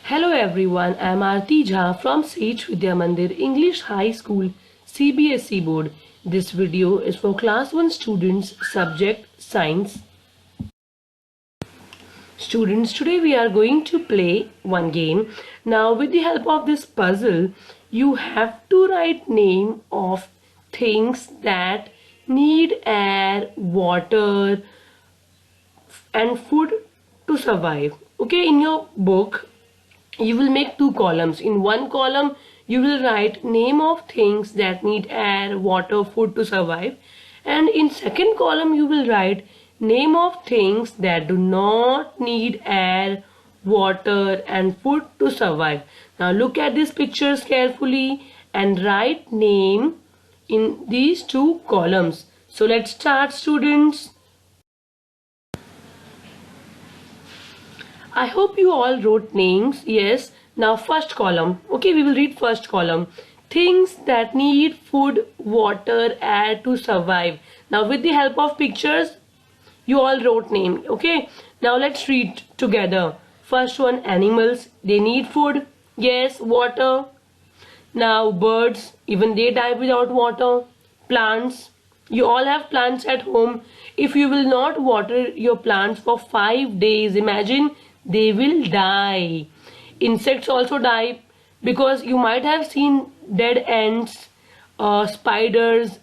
Hello everyone, I am Aarti Jha from Sage Vidya Mandir English High School CBSE Board. This video is for class 1 students, subject Science. Students, today we are going to play one game. Now with the help of this puzzle, you have to write name of things that need air, water and food to survive. Okay, in your book you will make two columns. In one column you will write name of things that need air, water, food to survive, and in second column you will write name of things that do not need air, water and food to survive. Now look at these pictures carefully and write name in these two columns. So let's start, students. I hope you all wrote names. Yes. Now first column. Okay, we will read first column. Things that need food, water, air to survive. Now with the help of pictures, you all wrote name. Okay. Now let's read together. First one, animals. They need food. Yes, water. Now birds, even they die without water. Plants. You all have plants at home. If you will not water your plants for 5 days, imagine, they will die. Insects also die, because you might have seen dead ants, spiders,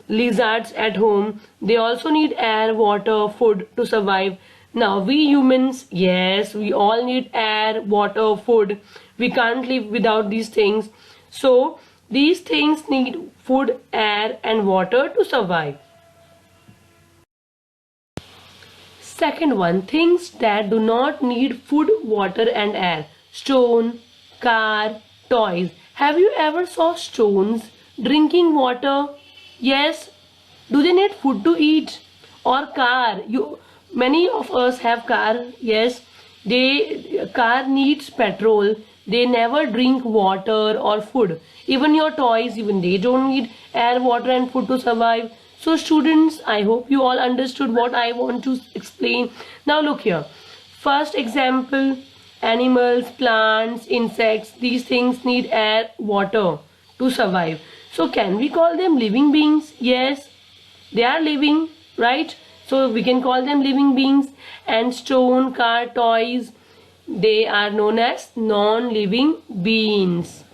lizards at home. They also need air, water, food to survive. Now we humans, yes, we all need air, water, food. We can't live without these things. So these things need food, air and water to survive. Second one, things that do not need food, water and air. Stone, car, toys. Have you ever saw stones drinking water? Yes. Do they need food to eat? Or car? Many of us have car. Yes. Car needs petrol. They never drink water or food. Even your toys, even they don't need air, water and food to survive. So students, I hope you all understood what I want to explain. Now look here. First example, animals, plants, insects, these things need air, water to survive. So can we call them living beings? Yes, they are living, right? So we can call them living beings. And stone, car, toys, they are known as non-living beings.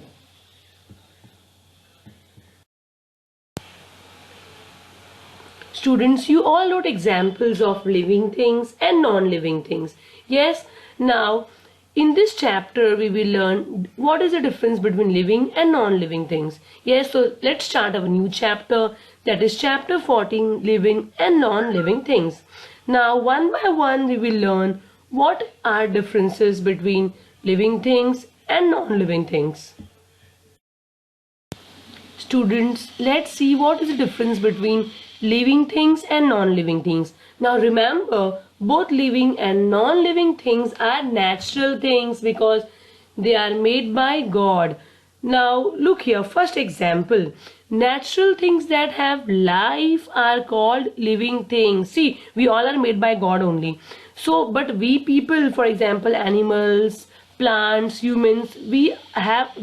Students, you all wrote examples of living things and non-living things. Yes, now in this chapter we will learn what is the difference between living and non-living things. Yes, so let's start our new chapter, that is chapter 14, living and non-living things. Now one by one we will learn what are differences between living things and non-living things. Students, let's see what is the difference between living things and non-living things. Now remember, both living and non-living things are natural things because they are made by God. Now look here, first example. Natural things that have life are called living things. See, we all are made by God only. So, but we people, for example, animals, plants, humans, we have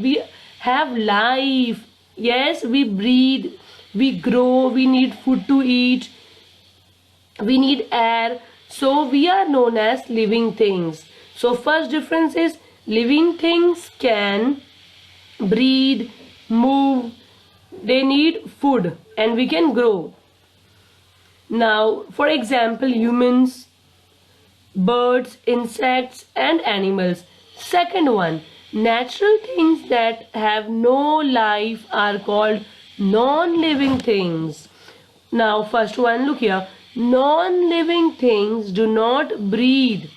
life. Yes, we breathe, we grow, we need food to eat, we need air. So we are known as living things. So first difference is living things can breathe, move, they need food and we can grow. Now for example, humans, birds, insects and animals. Second one, natural things that have no life are called non-living things. Now first one, look here. Non-living things do not breathe,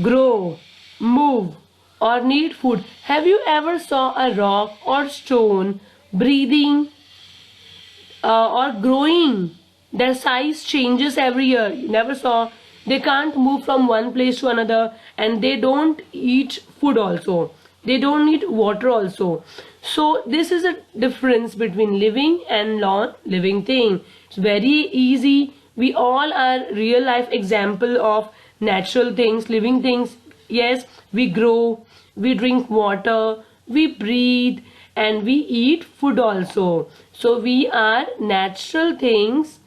grow, move or need food. Have you ever saw a rock or stone breathing or growing? Their size changes every year. You never saw. They can't move from one place to another, and they don't eat food also. They don't need water also. So this is a difference between living and non-living thing. It's very easy. We all are real life example of natural things, living things. Yes, we grow, we drink water, we breathe, and we eat food also. So we are natural things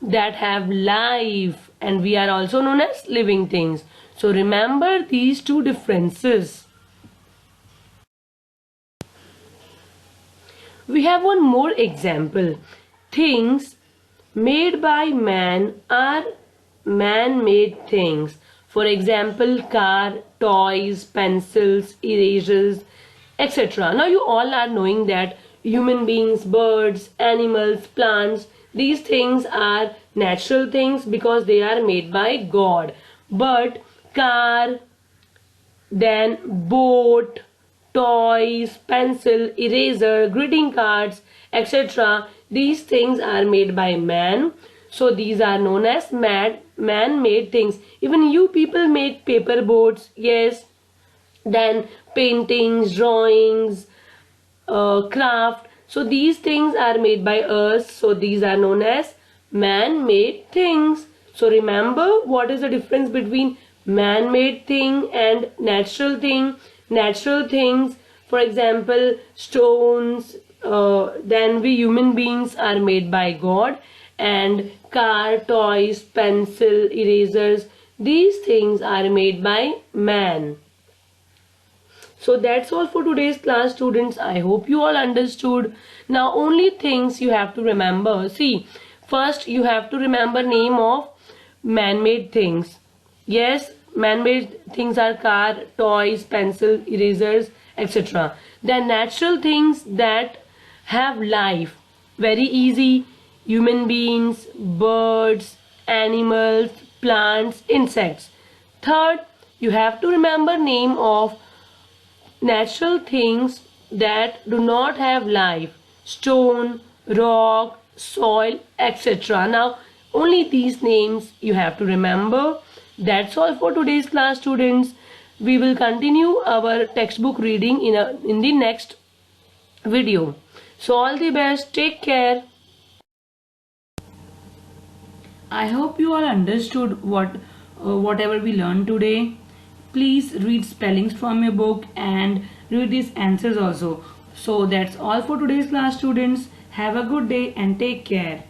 that have life, and we are also known as living things. So remember these two differences. We have one more example. Things made by man are man-made things. For example, car, toys, pencils, erasers, etc. Now you all are knowing that human beings, birds, animals, plants, these things are natural things because they are made by God. But car, then boat, toys, pencil, eraser, greeting cards, etc. These things are made by man. So these are known as man-made things. Even you people make paper boats, yes. Then paintings, drawings, craft. So these things are made by us. So these are known as man-made things. So remember what is the difference between man-made thing and natural thing. Natural things, for example, stones, then we human beings are made by God, and car, toys, pencil, erasers, these things are made by man. So that's all for today's class, students. I hope you all understood. Now only things you have to remember. See, first you have to remember name of man-made things. Yes, man-made things are car, toys, pencil, erasers, etc. Then natural things that have life. Very easy. Human beings, birds, animals, plants, insects. Third, you have to remember name of natural things that do not have life: stone, rock, soil, etc. Now only these names you have to remember. That's all for today's class, students. We will continue our textbook reading in the next video. So all the best, take care. I hope you all understood whatever we learned today. Please read spellings from your book and read these answers also. So that's all for today's class, students. Have a good day and take care.